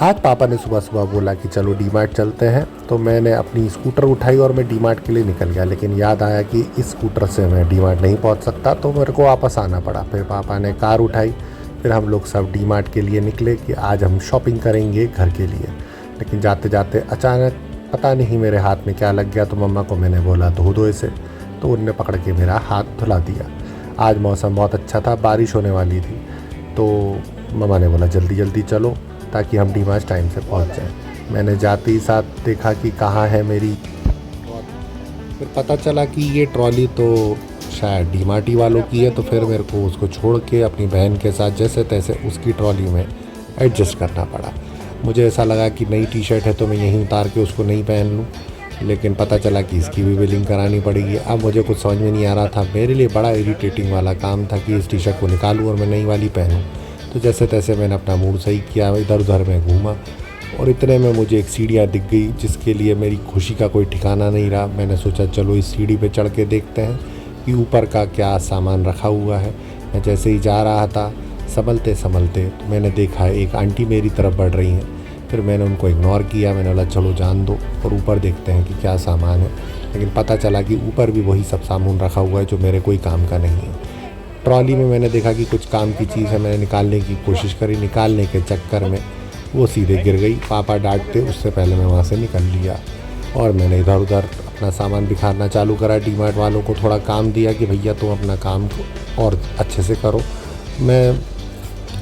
आज पापा ने सुबह सुबह बोला कि चलो डीमार्ट चलते हैं, तो मैंने अपनी स्कूटर उठाई और मैं डीमार्ट के लिए निकल गया। लेकिन याद आया कि इस स्कूटर से मैं डीमार्ट नहीं पहुंच सकता, तो मेरे को वापस आना पड़ा। फिर पापा ने कार उठाई, फिर हम लोग सब डीमार्ट के लिए निकले कि आज हम शॉपिंग करेंगे घर के लिए। लेकिन जाते जाते अचानक पता नहीं मेरे हाथ में क्या लग गया, तो मम्मा को मैंने बोला धो दो इसे, तो उनने पकड़ के मेरा हाथ धुला दिया। आज मौसम बहुत अच्छा था, बारिश होने वाली थी, तो मम्मा ने बोला जल्दी जल्दी चलो ताकि हम डीमार्ट टाइम से पहुंच जाएं। मैंने जाते ही साथ देखा कि कहाँ है मेरी, फिर पता चला कि ये ट्रॉली तो शायद डीमार्ट ही वालों की है। तो फिर मेरे को उसको छोड़ के अपनी बहन के साथ जैसे तैसे उसकी ट्रॉली में एडजस्ट करना पड़ा। मुझे ऐसा लगा कि नई टी शर्ट है तो मैं यहीं उतार के उसको नहीं पहन लूँ, लेकिन पता चला कि इसकी भी बिलिंग करानी पड़ेगी। अब मुझे कुछ समझ में नहीं आ रहा था, मेरे लिए बड़ा इरिटेटिंग वाला काम था कि इस टी शर्ट को निकालूँ और मैं नई वाली पहनूँ। तो जैसे तैसे मैंने अपना मूड सही किया, इधर उधर मैं घूमा और इतने में मुझे एक सीढ़ियाँ दिख गई जिसके लिए मेरी खुशी का कोई ठिकाना नहीं रहा। मैंने सोचा चलो इस सीढ़ी पे चढ़ के देखते हैं कि ऊपर का क्या सामान रखा हुआ है। मैं जैसे ही जा रहा था संभलते संभलते तो मैंने देखा एक आंटी मेरी तरफ बढ़ रही हैं। फिर मैंने उनको इग्नोर किया, मैंने बोला चलो जान दो और ऊपर देखते हैं कि क्या सामान है। लेकिन पता चला कि ऊपर भी वही सब सामान रखा हुआ है जो मेरे कोई काम का नहीं है। ट्रॉली में मैंने देखा कि कुछ काम की चीज़ है, मैंने निकालने की कोशिश करी, निकालने के चक्कर में वो सीधे गिर गई। पापा डांटते उससे पहले मैं वहाँ से निकल लिया और मैंने इधर उधर अपना सामान बिखारना चालू करा। डीमार्ट वालों को थोड़ा काम दिया कि भैया तुम अपना काम और अच्छे से करो। मैं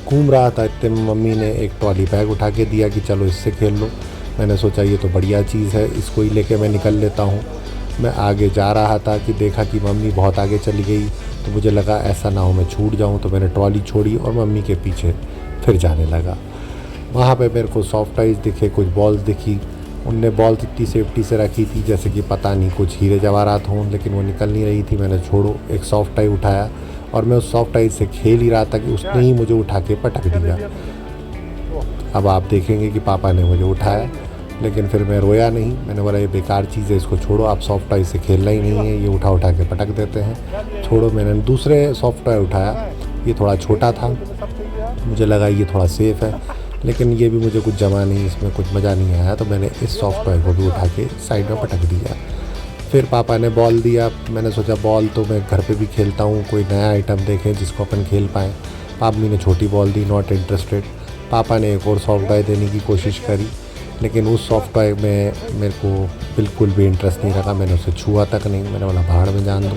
घूम रहा था, इतने में मम्मी ने एक ट्रॉली बैग उठा के दिया कि चलो इससे खेल लो। मैंने सोचा ये तो बढ़िया चीज़ है, इसको ही लेके मैं निकल लेता हूँ। मैं आगे जा रहा था कि देखा कि मम्मी बहुत आगे चली गई, तो मुझे लगा ऐसा ना हो मैं छूट जाऊँ, तो मैंने ट्रॉली छोड़ी और मम्मी के पीछे फिर जाने लगा। वहाँ पे मेरे को सॉफ्ट टॉयज़ दिखे, कुछ बॉल्स दिखी। उनने बॉल्स इतनी सेफ्टी से रखी थी जैसे कि पता नहीं कुछ हीरे जवाहरात हों, लेकिन वो निकल नहीं रही थी। मैंने छोड़ो एक सॉफ्ट टॉय उठाया और मैं उस सॉफ्ट टॉय से खेल ही रहा था कि उसने ही मुझे उठा के पटक दिया। अब आप देखेंगे कि पापा ने मुझे उठाया, लेकिन फिर मैं रोया नहीं। मैंने बोला ये बेकार चीज़ है, इसको छोड़ो, आप सॉफ्ट टॉय से खेलना ही नहीं है, ये उठा उठा के पटक देते हैं, छोड़ो। मैंने दूसरे सॉफ्ट टॉय उठाया, ये थोड़ा छोटा था, मुझे लगा ये थोड़ा सेफ़ है, लेकिन ये भी मुझे कुछ जमा नहीं, इसमें कुछ मज़ा नहीं आया। तो मैंने इस सॉफ्ट टॉय को भी उठा के साइड में पटक दिया। फिर पापा ने बॉल दिया, मैंने सोचा बॉल तो मैं घर पे भी खेलता हूँ, कोई नया आइटम देखें जिसको अपन खेल पाएँ। मम्मी ने छोटी बॉल दी, नॉट इंटरेस्टेड। पापा ने एक और सॉफ्ट टॉय देने की कोशिश करी, लेकिन उस सॉफ्ट टॉय में मेरे को बिल्कुल भी इंटरेस्ट नहीं रखा। मैंने उसे छुआ तक नहीं। मैंने बोला भाड़ में जान दो,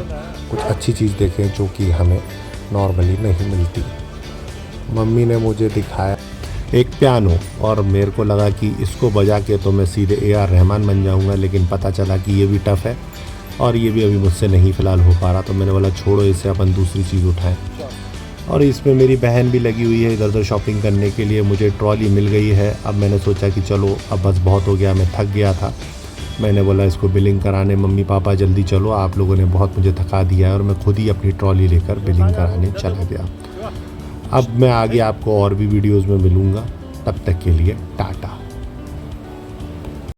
कुछ अच्छी चीज़ देखें जो कि हमें नॉर्मली नहीं मिलती। मम्मी ने मुझे दिखाया एक पियानो और मेरे को लगा कि इसको बजा के तो मैं सीधे AR रहमान बन जाऊंगा, लेकिन पता चला कि ये भी टफ़ है और ये भी अभी मुझसे नहीं फ़िलहाल हो पा रहा। तो मैंने बोला छोड़ो इसे, अपन दूसरी चीज़ उठाएं। और इसमें मेरी बहन भी लगी हुई है इधर उधर शॉपिंग करने के लिए। मुझे ट्रॉली मिल गई है। अब मैंने सोचा कि चलो अब बस बहुत हो गया, मैं थक गया था। मैंने बोला इसको बिलिंग कराने मम्मी पापा जल्दी चलो, आप लोगों ने बहुत मुझे थका दिया है, और मैं खुद ही अपनी ट्रॉली लेकर बिलिंग कराने चला गया। अब मैं आगे आपको और भी वीडियोज़ में मिलूँगा, तब तक के लिए टाटा।